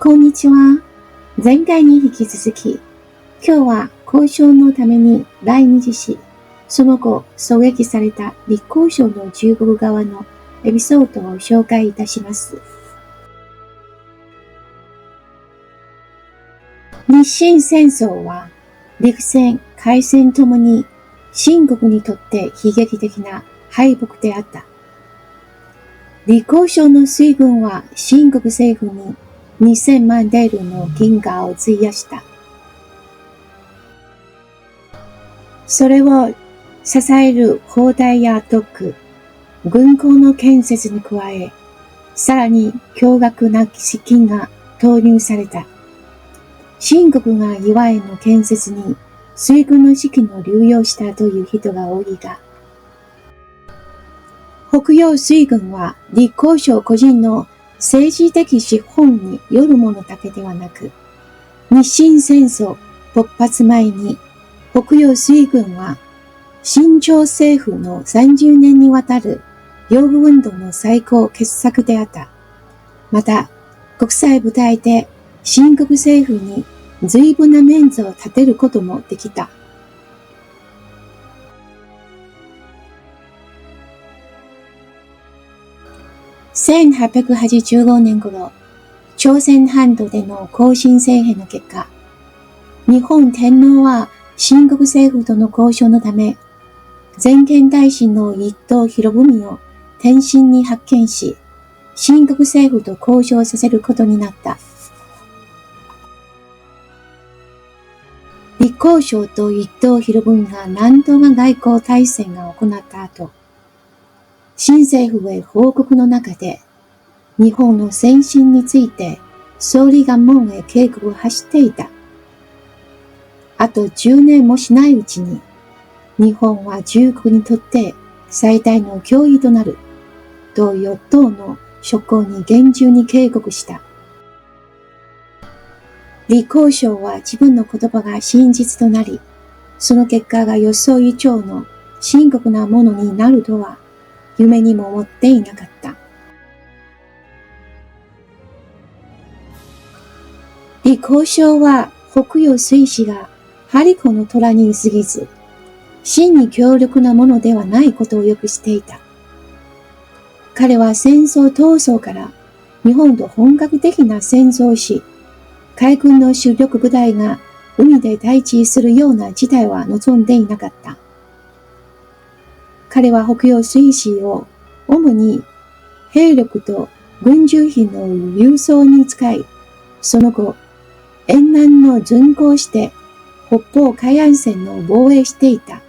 こんにちは。前回に引き続き、今日は交渉のために来日し、その後狙撃された立交省の中国側のエピソードを紹介いたします。日清戦争は陸戦、海戦ともに清国にとって悲劇的な敗北であった。立交省の水軍は清国政府に2000万デルの銀貨を費やした。それを支える砲台やドック、軍港の建設に加え、さらに驚愕な資金が投入された。清国が岩への建設に水軍の資金を流用したという人が多いが、北洋水軍は立交省個人の政治的資本によるものだけではなく、日清戦争勃発前に北洋水軍は清朝政府の30年にわたる洋務運動の最高傑作であった。また、国際舞台で清国政府に随分な面子を立てることもできた。1885年頃、朝鮮半島での戊辰政変の結果、日本天皇は清国政府との交渉のため、全権大使の一等博文を天津に派遣し、清国政府と交渉させることになった。立交省と一等博文が何度か外交大戦が行った後、清政府へ報告の中で、日本の先進について総理が門へ警告を発していた。あと10年もしないうちに、日本は中国にとって最大の脅威となる、と与党の諸侯に厳重に警告した。立交省は自分の言葉が真実となり、その結果が予想以上の深刻なものになるとは、夢にも思っていなかった。立交省は北洋水師がハリコの虎に過ぎず、真に強力なものではないことをよく知っていた。彼は戦争闘争から日本と本格的な戦争をし、海軍の主力部隊が海で対峙するような事態は望んでいなかった。彼は北洋水師を主に兵力と軍需品の輸送に使い、その後、沿岸の巡航して北方海岸線の防衛していた。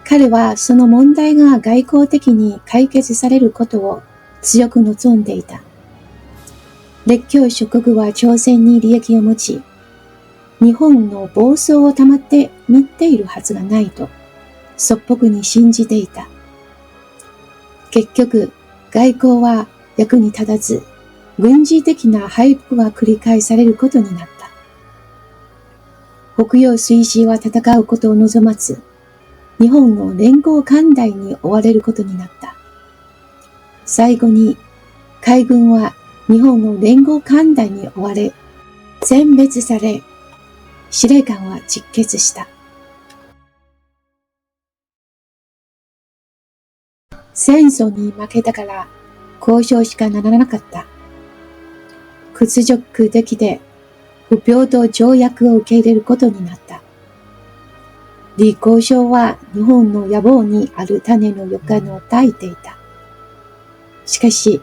彼はその問題が外交的に解決されることを強く望んでいた。列強諸国は朝鮮に利益を持ち、日本の暴走を保って見ているはずがないと、素朴に信じていた。結局、外交は役に立たず、軍事的な敗北が繰り返されることになった。北洋水師は戦うことを望まず、日本の連合艦隊に追われることになった。最後に、海軍は日本の連合艦隊に追われ、全滅され、司令官は実決した。戦争に負けたから交渉しかならなかった。屈辱的で不平等条約を受け入れることになった。立交省は日本の野望にある種の予感を抱いていた。しかし、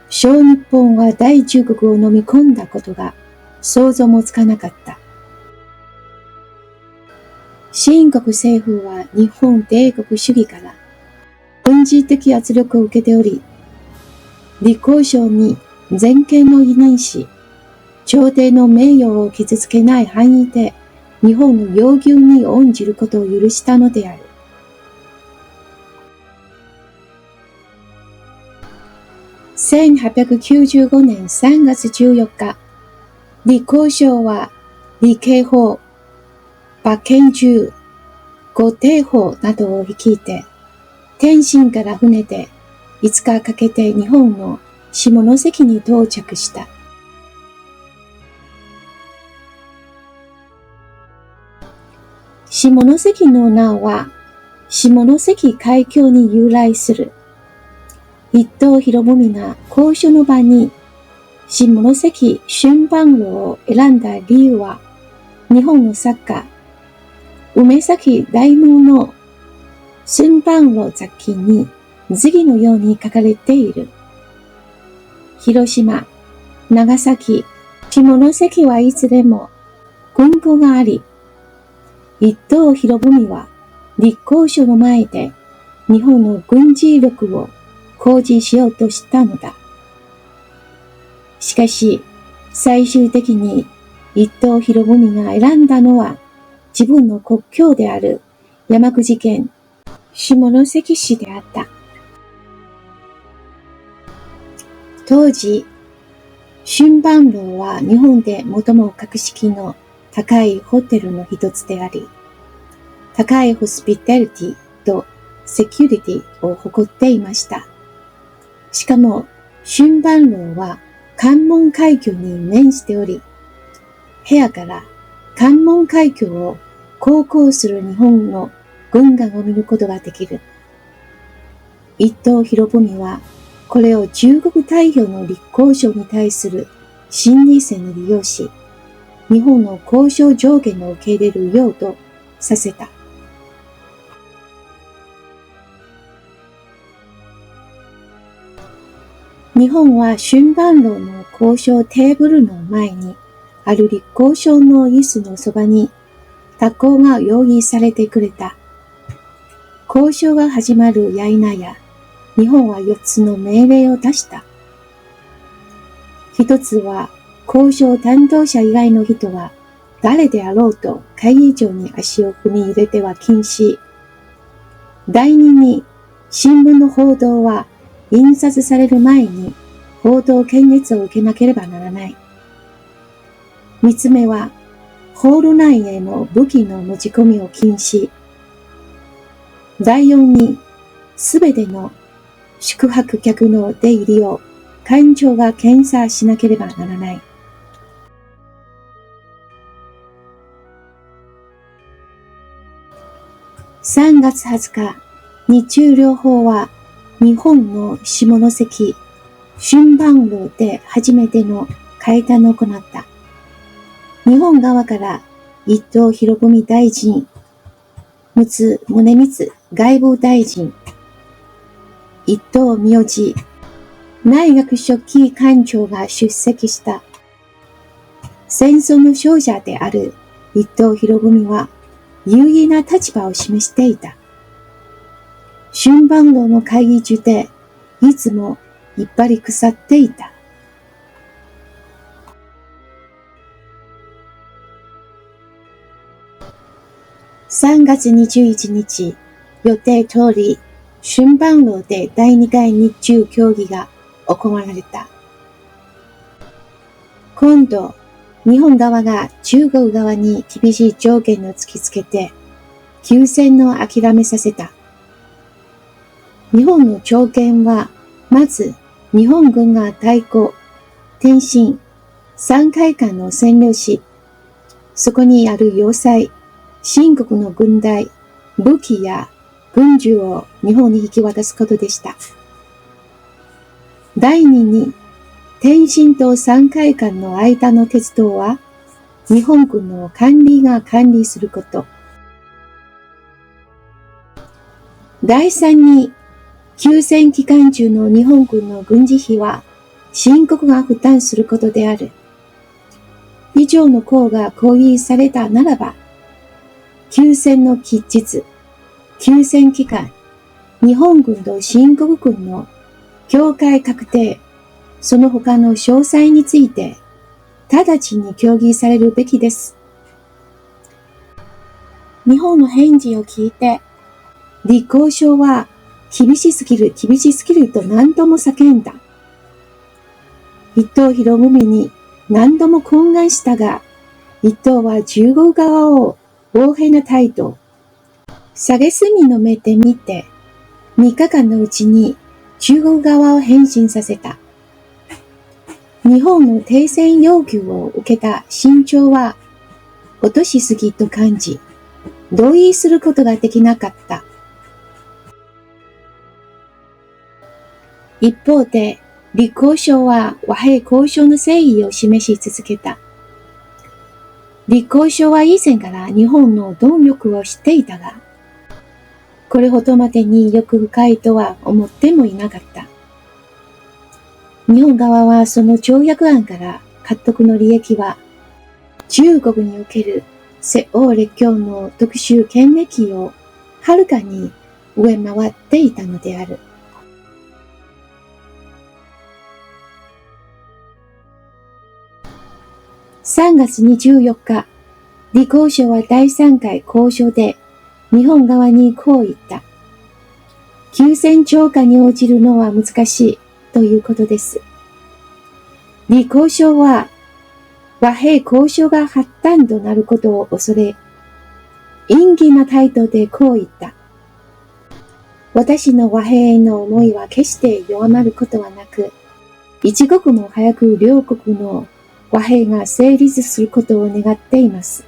小日本は大中国を飲み込んだことが想像もつかなかった。清国政府は日本帝国主義から軍事的圧力を受けており、立交省に全権を委任し、朝廷の名誉を傷つけない範囲で日本の要求に応じることを許したのである。1895年3月14日、立交省は李慶法、馬建中、呉定法などを率いて、天津から船で5日かけて日本の下関に到着した。下関の名は、下関海峡に由来する。一等博文が交渉の場に下関春帆路を選んだ理由は、日本の作家、梅崎大能の春帆路雑記に次のように書かれている。広島、長崎、下関はいずれも軍港があり、一等博文は立交渉の前で日本の軍事力を誇示しようとしたのだ。しかし、最終的に一等博文が選んだのは自分の国境である山口県下関市であった。当時、春帆路は日本で最も格式の高いホテルの一つであり、高いホスピタリティとセキュリティを誇っていました。しかも、春帆路は関門海峡に面しており、部屋から関門海峡を航行する日本の軍艦を見ることができる。一等博文は、これを中国太平洋の立交渉に対する心理戦に利用し、日本の交渉上限を受け入れるようとさせた。日本は春帆路の交渉テーブルの前に、ある立交渉の椅子のそばに、他校が用意されてくれた。交渉が始まるや否や、日本は4つの命令を出した。一つは、交渉担当者以外の人は、誰であろうと会議場に足を踏み入れては禁止。第二に、新聞の報道は、印刷される前に報道検閲を受けなければならない。三つ目は、ホール内への武器の持ち込みを禁止。第四に、すべての宿泊客の出入りを艦長が検査しなければならない。3月20日、日中両方は、日本の下関春帆路で初めての会談を行った。日本側から一等博文大臣、陸奥宗光外務大臣、一等名字内閣書記官庁が出席した。戦争の勝者である一等博文は有利な立場を示していた。春帆路の会議中で、いつもいっぱり腐っていた。3月21日、予定通り、春帆路で第2回日中協議が行われた。今度、日本側が中国側に厳しい条件を突きつけて、休戦を諦めさせた。日本の条件は、まず、日本軍が太鼓、天津、山海間を占領し、そこにある要塞、清国の軍隊、武器や軍需を日本に引き渡すことでした。第二に、天津と山海間の間の鉄道は、日本軍の管理が管理すること。第三に、休戦期間中の日本軍の軍事費は、清国が負担することである。以上の項が合意されたならば、休戦の期日、休戦期間、日本軍と清国軍の境界確定、その他の詳細について、直ちに協議されるべきです。日本の返事を聞いて、立交渉は厳しすぎると何度も叫んだ。一等博文に何度も懇願したが、一等は中国側を横柄な態度、蔑みの目で見て、3日間のうちに中国側を返信させた。日本の停戦要求を受けた心情は落としすぎと感じ、同意することができなかった。一方で、李光省は和平交渉の誠意を示し続けた。李光省は以前から日本の動力を知っていたが、これほどまでに欲深いとは思ってもいなかった。日本側はその条約案から獲得の利益は、中国における西欧列強の特殊権益をはるかに上回っていたのである。3月24日、李光省は第3回交渉で日本側にこう言った。休戦超過に応じるのは難しいということです。李光省は和平交渉が発端となることを恐れ、陰気な態度でこう言った。私の和平への思いは決して弱まることはなく、一刻も早く両国の和平が成立することを願っています。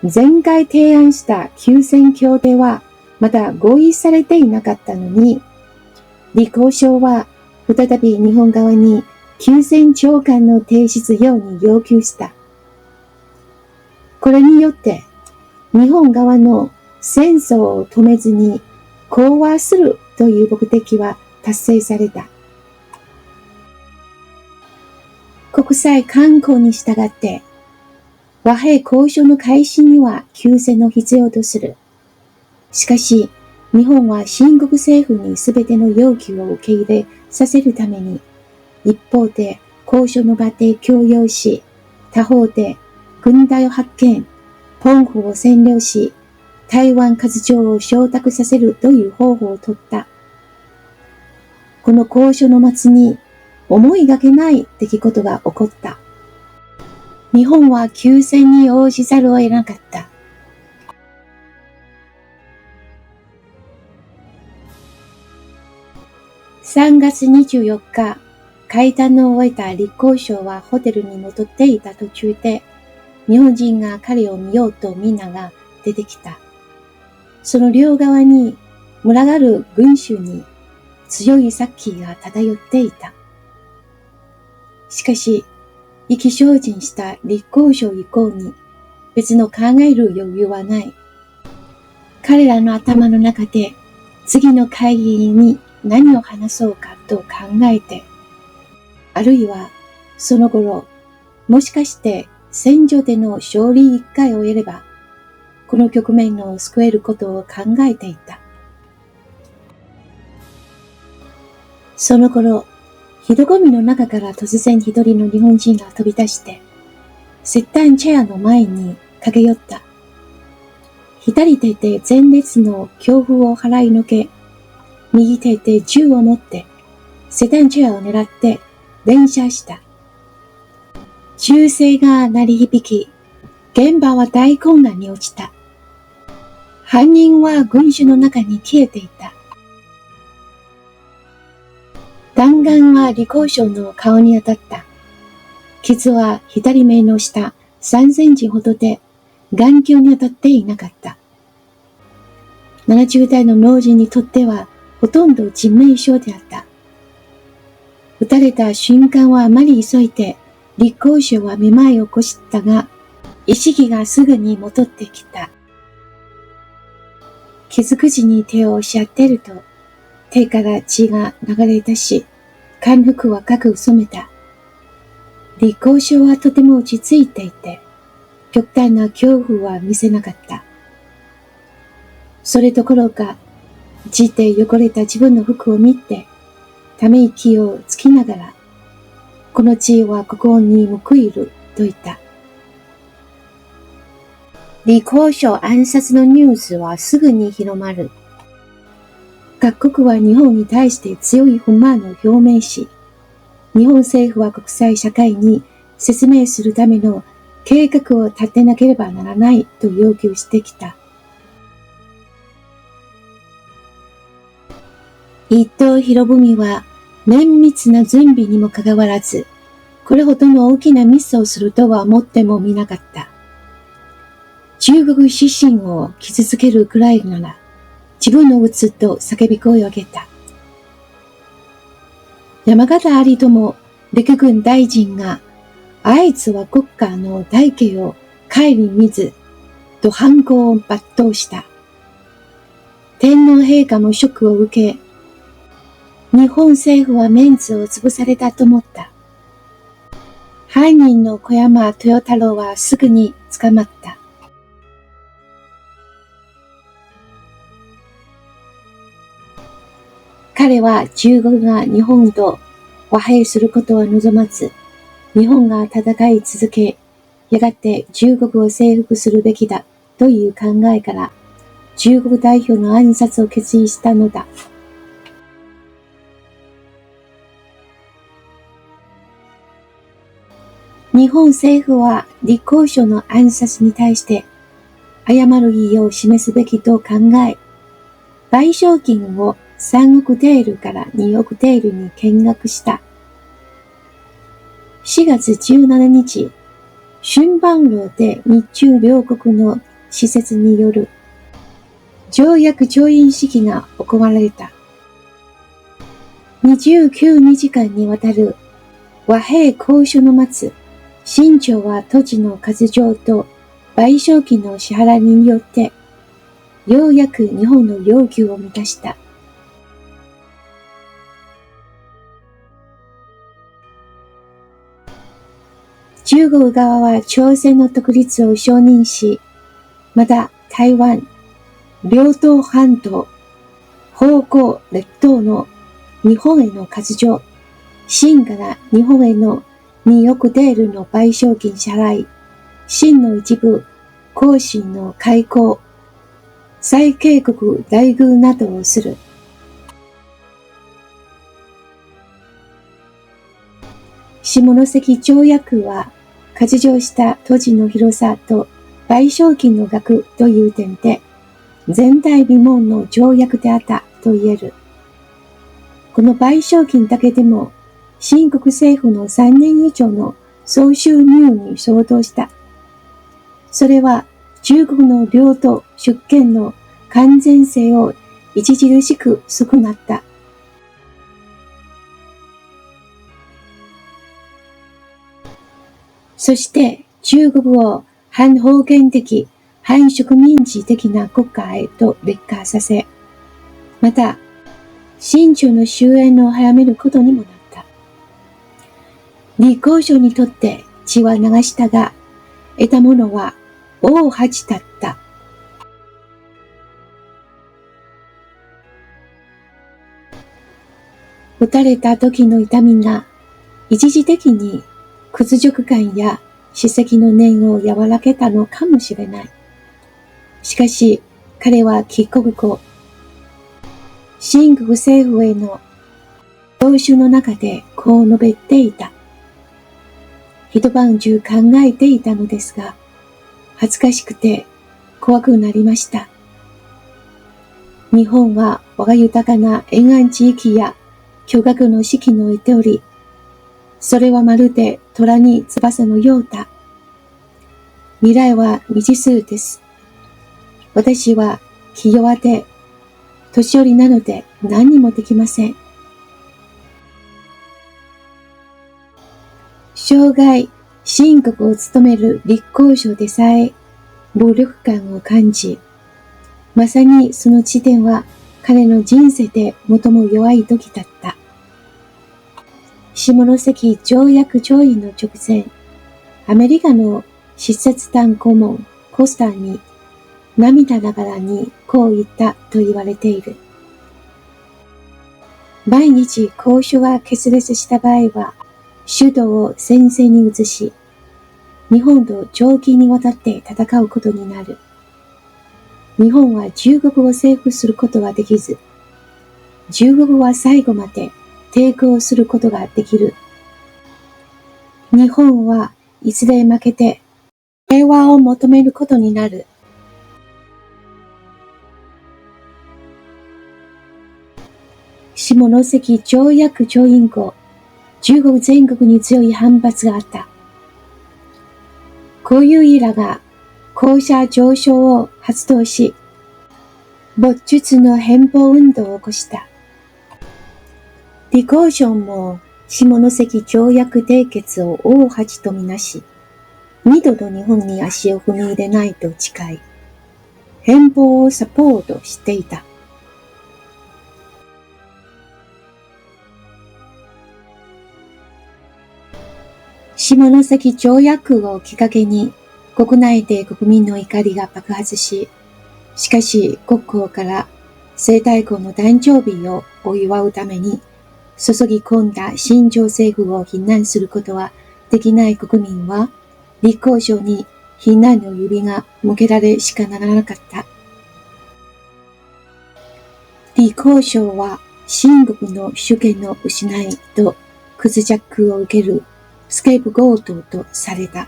前回提案した休戦協定はまだ合意されていなかったのに、李光省は再び日本側に休戦条款の提出ように要求した。これによって日本側の戦争を止めずに講和するという目的は達成された。国際慣行に従って、和平交渉の開始には休戦を必要とする。しかし、日本は新国政府にすべての要求を受け入れさせるために、一方で交渉の場で強要し、他方で軍隊を派遣、本府を占領し、台湾割譲を承諾させるという方法を取った。この交渉の末に、思いがけない出来事が起こった。日本は休戦に応じざるを得なかった。3月24日、会談を終えた李光省はホテルに戻っていた途中で、日本人が彼を見ようとみんなが出てきた。その両側に群がる群衆に強い殺気が漂っていた。しかし、意気消沈した李光省以降に別の考える余裕はない。彼らの頭の中で次の会議に何を話そうかと考えて、あるいはその頃、もしかして戦場での勝利一回を得れば、この局面を救えることを考えていた。その頃、人混みの中から突然一人の日本人が飛び出して、セッタンチェアの前に駆け寄った。左手で前列の強風を払いのけ、右手で銃を持って、セタンチェアを狙って連射した。銃声が鳴り響き、現場は大混乱に落ちた。犯人は群衆の中に消えていた。弾丸は李光省の顔に当たった。傷は左目の下3センチほどで眼球に当たっていなかった。70代の老人にとってはほとんど致命傷であった。撃たれた瞬間はあまり急いで李光省はめまいを起こしたが、意識がすぐに戻ってきた。傷口に手を押し当てると、手から血が流れ出し、感服は赤く染めた。李光省はとても落ち着いていて、極端な恐怖は見せなかった。それどころか、血で汚れた自分の服を見て、ため息をつきながら、この血はここに報いると言った。李光省暗殺のニュースはすぐに広まる。各国は日本に対して強い不満を表明し、日本政府は国際社会に説明するための計画を立てなければならないと要求してきた。一等博文は綿密な準備にもかかわらず、これほどの大きなミスをするとは思ってもみなかった。中国自身を傷つけるくらいなら、自分を撃つと叫び声を上げた。山形有朋陸軍大臣が、あいつは国家の大計を顧みず、と反抗を抜刀した。天皇陛下もショックを受け、日本政府はメンツを潰されたと思った。犯人の小山豊太郎はすぐに捕まった。彼は中国が日本と和平することは望まず、日本が戦い続け、やがて中国を征服するべきだという考えから、中国代表の暗殺を決意したのだ。日本政府は李鴻章の暗殺に対して謝る意を示すべきと考え、賠償金を3億テールから2億テールに減額した。4月17日、春晩楼で日中両国の使節による条約調印式が行われた。29日間にわたる和平交渉の末、清朝は土地の割譲と賠償金の支払いによって、ようやく日本の要求を満たした。中国側は朝鮮の独立を承認し、また台湾、遼東半島、方向列島の日本への割譲、清から日本への2億テールの賠償金支払い、清の一部、後清の開港、再警告待遇などをする。下関条約は、割譲した土地の広さと賠償金の額という点で、前代未聞の条約であったと言える。この賠償金だけでも、清国政府の3年以上の総収入に相当した。それは中国の領土主権の完全性を著しく損なった。そして中国を反封建的、反植民地的な国家へと劣化させ、また、清朝の終焉を早めることにもなった。李鴻章にとって血は流したが、得たものは大恥だった。撃たれた時の痛みが一時的に屈辱感や史跡の念を和らげたのかもしれない。しかし彼は帰国後、清国政府への上書の中でこう述べていた。一晩中考えていたのですが、恥ずかしくて怖くなりました。日本は我が豊かな沿岸地域や巨額の資金を得ており、それはまるで虎に翼のようだ。未来は未知数です。私は気弱で、年寄りなので何にもできません。生涯、清国を務める李鴻章でさえ、暴力感を感じ、まさにその地点は彼の人生で最も弱い時だった。下関条約調印の直前、アメリカの使節団顧問コスターに涙ながらにこう言ったと言われている。毎日交渉が決裂した場合は、主導を戦線に移し、日本と長期にわたって戦うことになる。日本は中国を征服することはできず、中国は最後まで抵抗することができる。日本はいずれ負けて平和を求めることになる。下関条約調印後、中国全国に強い反発があった。こういうイラが校舎上昇を発動し、没術の返報運動を起こした。李鴻章も下関条約締結を大恥とみなし、二度と日本に足を踏み入れないと誓い、返報をサポートしていた。下関条約をきっかけに国内で国民の怒りが爆発し、しかし国交から西太后の誕生日をお祝うために注ぎ込んだ新朝政府を非難することはできない国民は、李鴻章に非難の指が向けられしかならなかった。李鴻章は清国の主権の失いと屈辱を受けるスケープゴートとされた。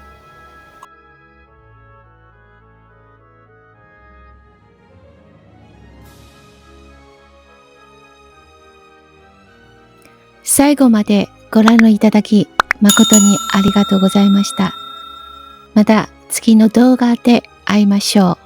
最後までご覧いただき誠にありがとうございました。また次の動画で会いましょう。